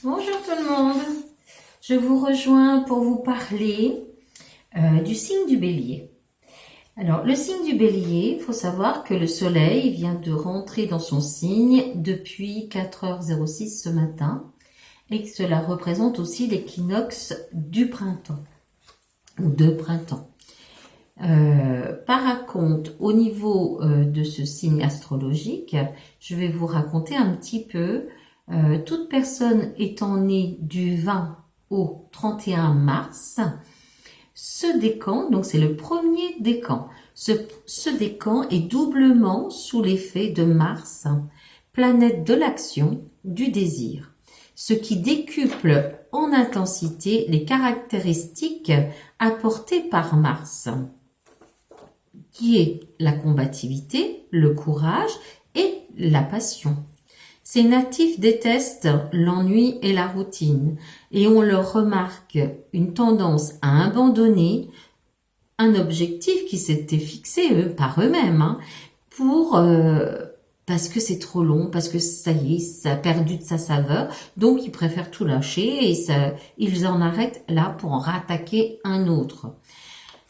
Bonjour tout le monde, je vous rejoins pour vous parler du signe du Bélier. Alors le signe du Bélier, il faut savoir que le soleil vient de rentrer dans son signe depuis 4h06 ce matin et que cela représente aussi l'équinoxe du printemps ou de printemps. Par contre, au niveau de ce signe astrologique, je vais vous raconter un petit peu toute personne étant née du 20 au 31 mars, ce décan, donc c'est le premier décan, ce décan est doublement sous l'effet de Mars, planète de l'action, du désir, ce qui décuple en intensité les caractéristiques apportées par Mars, qui est la combativité, le courage et la passion. Ces natifs détestent l'ennui et la routine et on leur remarque une tendance à abandonner un objectif qui s'était fixé par eux-mêmes parce que c'est trop long, parce que ça y est, ça a perdu de sa saveur, donc ils préfèrent tout lâcher et ils en arrêtent là pour en rattaquer un autre.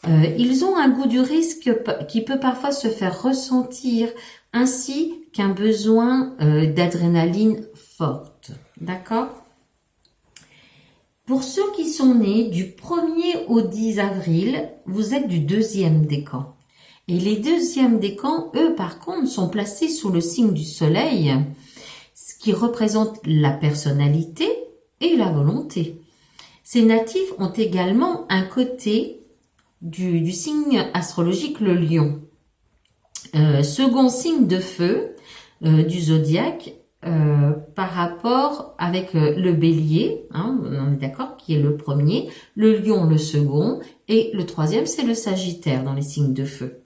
Ils ont un goût du risque qui peut parfois se faire ressentir, ainsi qu'un besoin d'adrénaline forte. D'accord ? Pour ceux qui sont nés du 1er au 10 avril, vous êtes du deuxième décan. Et les deuxièmes décans, eux, par contre, sont placés sous le signe du soleil, ce qui représente la personnalité et la volonté. Ces natifs ont également un côté du signe astrologique, le lion. Second signe de feu du zodiaque par rapport avec le bélier, on est d'accord, qui est le premier, le lion le second, et le troisième c'est le sagittaire dans les signes de feu.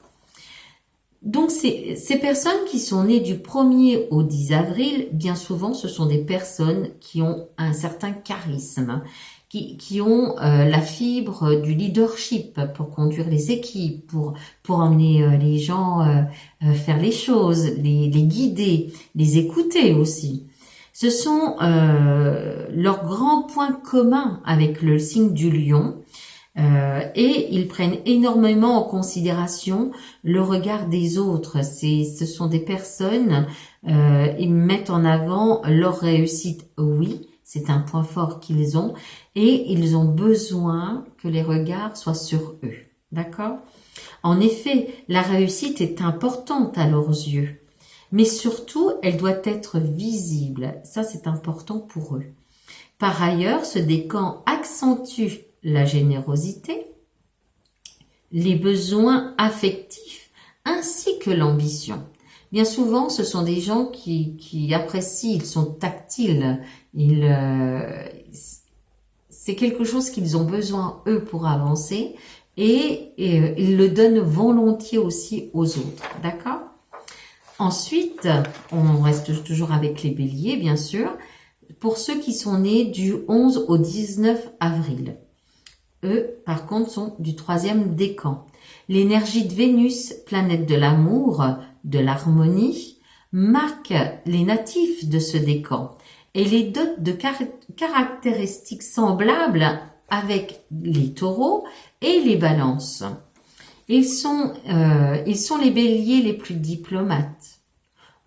Donc ces personnes qui sont nées du 1er au 10 avril, bien souvent ce sont des personnes qui ont un certain charisme, qui ont la fibre du leadership pour conduire les équipes, pour emmener les gens faire les choses, les guider, les écouter aussi. Ce sont leurs grands points communs avec le signe du lion et ils prennent énormément en considération le regard des autres. Ce sont des personnes, ils mettent en avant leur réussite, oui, c'est un point fort qu'ils ont et ils ont besoin que les regards soient sur eux. D'accord ? En effet, la réussite est importante à leurs yeux, mais surtout, elle doit être visible. Ça, c'est important pour eux. Par ailleurs, ce décan accentue la générosité, les besoins affectifs ainsi que l'ambition. Bien souvent, ce sont des gens qui apprécient, ils sont tactiles, c'est quelque chose qu'ils ont besoin, eux, pour avancer, et ils le donnent volontiers aussi aux autres, d'accord ? Ensuite, on reste toujours avec les béliers, bien sûr, pour ceux qui sont nés du 11 au 19 avril. Eux, par contre, sont du 3e décan. L'énergie de Vénus, planète de l'amour, de l'harmonie, marque les natifs de ce décan et les dote de caractéristiques semblables avec les taureaux et les balances. Ils sont les béliers les plus diplomates.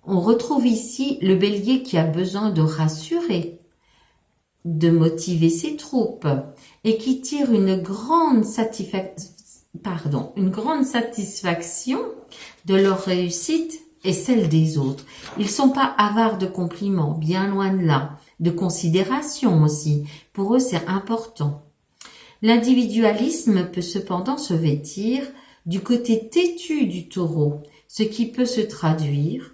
On retrouve ici le bélier qui a besoin de rassurer, de motiver ses troupes et qui tire une grande satisfaction de leur réussite et celle des autres. Ils sont pas avares de compliments, bien loin de là, de considération aussi. Pour eux, c'est important. L'individualisme peut cependant se vêtir du côté têtu du taureau, ce qui peut se traduire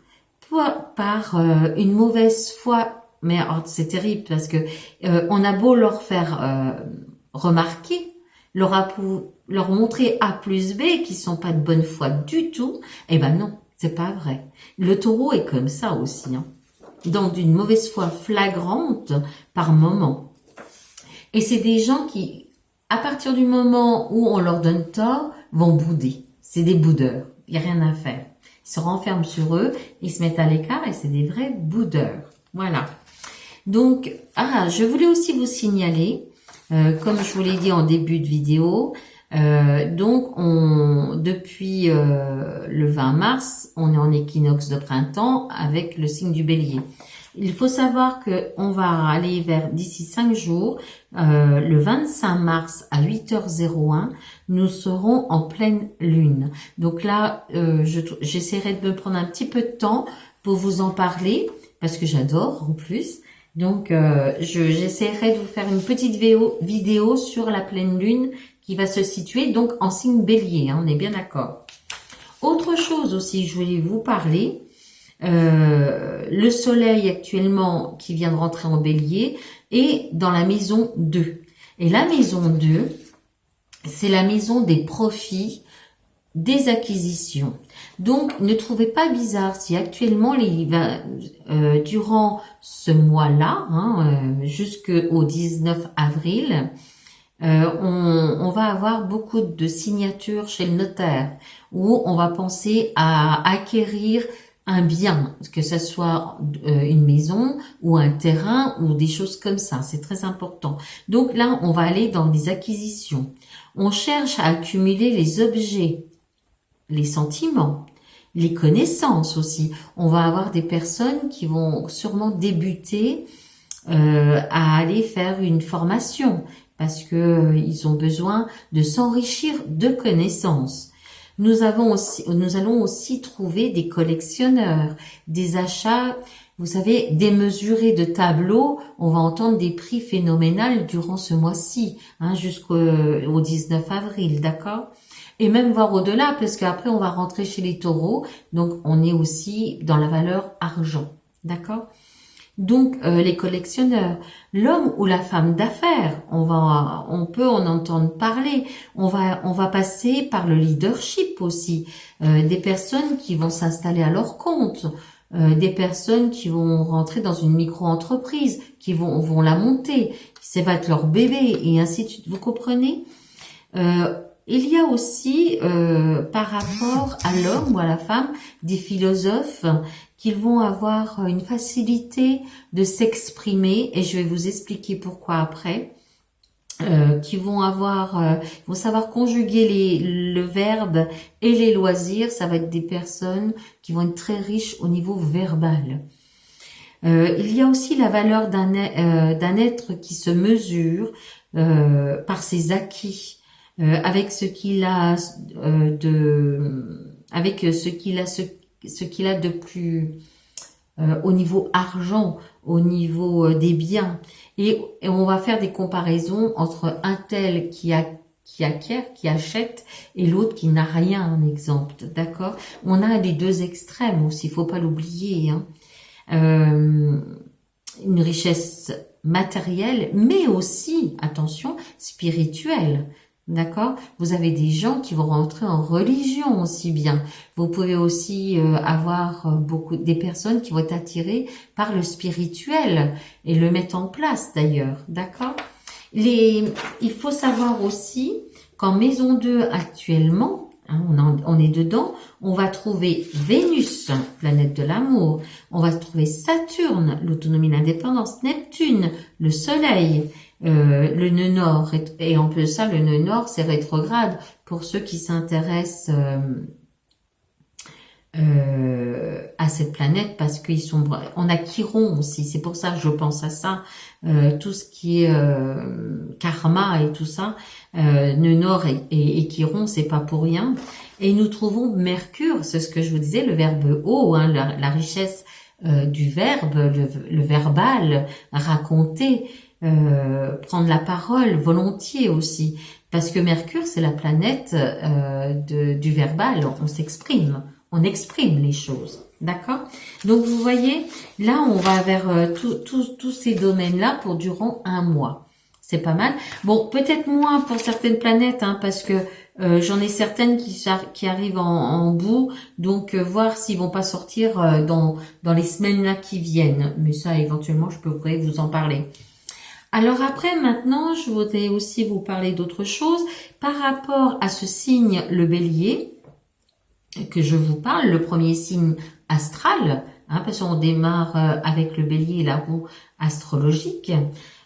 par une mauvaise foi. Mais c'est terrible parce que on a beau leur faire remarquer, leur montrer A plus B qui sont pas de bonne foi du tout, eh ben non, c'est pas vrai. Le taureau est comme ça aussi, dans une mauvaise foi flagrante par moment. Et c'est des gens qui, à partir du moment où on leur donne tort, vont bouder. C'est des boudeurs, il n'y a rien à faire. Ils se renferment sur eux, ils se mettent à l'écart et c'est des vrais boudeurs. Voilà. Donc, je voulais aussi vous signaler, comme je vous l'ai dit en début de vidéo, donc depuis le 20 mars, on est en équinoxe de printemps avec le signe du Bélier. Il faut savoir que on va aller vers d'ici 5 jours, le 25 mars à 8h01, nous serons en pleine lune. Donc là, j'essaierai de me prendre un petit peu de temps pour vous en parler parce que j'adore en plus. Donc j'essaierai de vous faire une petite vidéo sur la pleine lune qui va se situer donc en signe Bélier, hein, on est bien d'accord. Autre chose aussi, je voulais vous parler. Le soleil actuellement qui vient de rentrer en Bélier est dans la maison 2. Et la maison 2, c'est la maison des profits, des acquisitions. Donc, ne trouvez pas bizarre si actuellement, durant ce mois-là, jusqu'au 19 avril, on va avoir beaucoup de signatures chez le notaire où on va penser à acquérir un bien, que ce soit une maison ou un terrain ou des choses comme ça, c'est très important. Donc là, on va aller dans les acquisitions. On cherche à accumuler les objets, les sentiments, les connaissances aussi. On va avoir des personnes qui vont sûrement débuter à aller faire une formation parce que ils ont besoin de s'enrichir de connaissances. Nous allons aussi trouver des collectionneurs, des achats, vous savez, démesurés de tableaux. On va entendre des prix phénoménaux durant ce mois-ci, jusqu'au 19 avril, d'accord? Et même voir au-delà, parce qu'après on va rentrer chez les taureaux, donc on est aussi dans la valeur argent, d'accord? Donc les collectionneurs, l'homme ou la femme d'affaires, on peut en entendre parler. On va passer par le leadership aussi, des personnes qui vont s'installer à leur compte, des personnes qui vont rentrer dans une micro-entreprise, qui vont la monter, ça va être leur bébé et ainsi de suite. Vous comprenez? Il y a aussi, par rapport à l'homme ou à la femme, des philosophes qui vont avoir une facilité de s'exprimer, et je vais vous expliquer pourquoi après, qui vont savoir conjuguer le verbe et les loisirs. Ça va être des personnes qui vont être très riches au niveau verbal. Il y a aussi la valeur d'un être qui se mesure par ses acquis. Avec ce qu'il a de plus au niveau argent, au niveau des biens, et on va faire des comparaisons entre un tel qui acquiert, qui achète, et l'autre qui n'a rien, un exemple, d'accord? On a les deux extrêmes aussi, il faut pas l'oublier, hein. Une richesse matérielle, mais aussi, attention, spirituelle. D'accord? Vous avez des gens qui vont rentrer en religion aussi bien. Vous pouvez aussi avoir des personnes qui vont être attirées par le spirituel et le mettre en place d'ailleurs. D'accord? Il faut savoir aussi qu'en maison 2 actuellement, on est dedans, on va trouver Vénus, planète de l'amour, on va trouver Saturne, l'autonomie, l'indépendance, Neptune, le soleil, le nœud nord, et en plus de ça, le nœud nord, c'est rétrograde pour ceux qui s'intéressent à cette planète, parce on a Chiron aussi, c'est pour ça que je pense à ça, tout ce qui est karma et tout ça, nœud nord et Chiron, c'est pas pour rien. Et nous trouvons Mercure, c'est ce que je vous disais, le verbe haut, la richesse du verbe, le verbal, raconter, prendre la parole volontiers aussi, parce que Mercure c'est la planète du verbal, on exprime les choses, d'accord? Donc vous voyez, là on va vers tous ces domaines-là pour durant un mois, c'est pas mal. Bon, peut-être moins pour certaines planètes, parce que j'en ai certaines qui arrivent en bout, donc voir s'ils vont pas sortir dans les semaines là qui viennent, mais ça éventuellement je pourrais vous en parler. Alors après, maintenant, je voudrais aussi vous parler d'autre chose par rapport à ce signe, le bélier, que je vous parle, le premier signe astral, hein, parce qu'on démarre avec le bélier et la roue astrologique.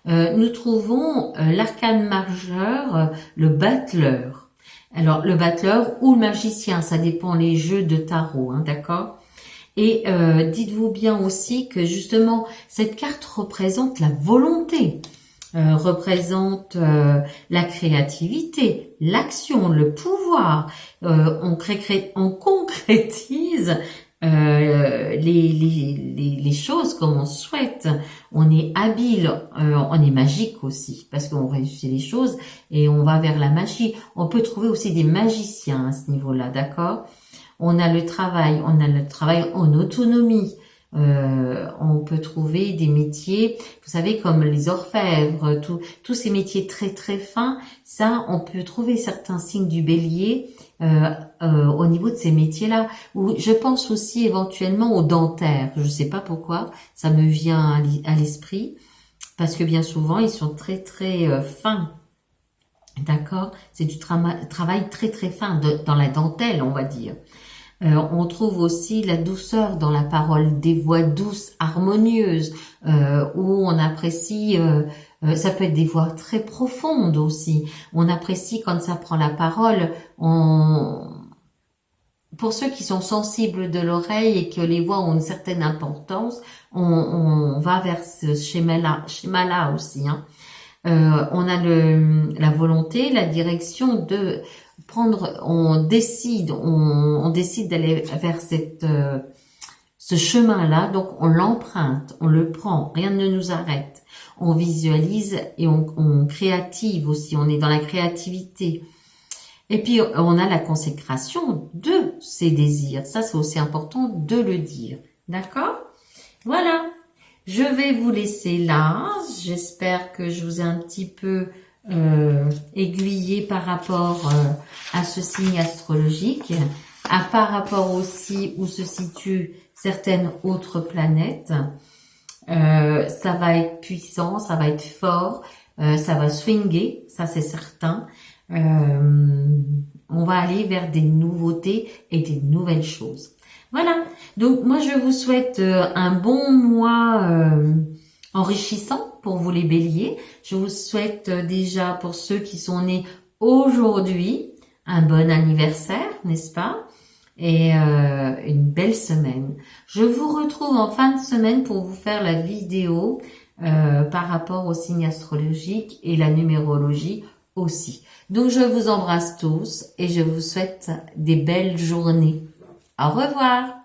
Nous trouvons l'arcane majeur, le battleur. Alors, le battleur ou le magicien, ça dépend les jeux de tarot, hein, d'accord? Et dites-vous bien aussi que justement, cette carte représente la volonté, représente la créativité, l'action, le pouvoir. On concrétise les choses comme on souhaite. On est habile, on est magique aussi, parce qu'on réussit les choses et on va vers la magie. On peut trouver aussi des magiciens à ce niveau-là, d'accord? On a le travail en autonomie. On peut trouver des métiers, vous savez, comme les orfèvres, tous ces métiers très très fins. Ça, on peut trouver certains signes du bélier au niveau de ces métiers-là. Ou je pense aussi éventuellement aux dentaires. Je sais pas pourquoi, ça me vient à l'esprit, parce que bien souvent ils sont très très fins. D'accord? C'est du travail très très fin dans la dentelle, on va dire. On trouve aussi la douceur dans la parole, des voix douces, harmonieuses, où on apprécie, ça peut être des voix très profondes aussi. On apprécie quand ça prend la parole. Pour ceux qui sont sensibles de l'oreille et que les voix ont une certaine importance, on va vers ce schéma-là aussi, hein. On a la volonté, la direction de prendre, on décide d'aller vers ce chemin-là, donc on l'emprunte, on le prend, rien ne nous arrête. On visualise et on créative aussi, on est dans la créativité. Et puis on a la consécration de ces désirs, ça c'est aussi important de le dire, d'accord? Voilà. Je vais vous laisser là. J'espère que je vous ai un petit peu aiguillé par rapport à ce signe astrologique, par rapport aussi où se situent certaines autres planètes. Ça va être puissant, ça va être fort, ça va swinguer, ça c'est certain. On va aller vers des nouveautés et des nouvelles choses. Voilà, donc moi je vous souhaite un bon mois enrichissant pour vous les béliers. Je vous souhaite déjà pour ceux qui sont nés aujourd'hui un bon anniversaire, n'est-ce pas? Et une belle semaine. Je vous retrouve en fin de semaine pour vous faire la vidéo par rapport au signe astrologique et la numérologie aussi. Donc je vous embrasse tous et je vous souhaite des belles journées. Au revoir.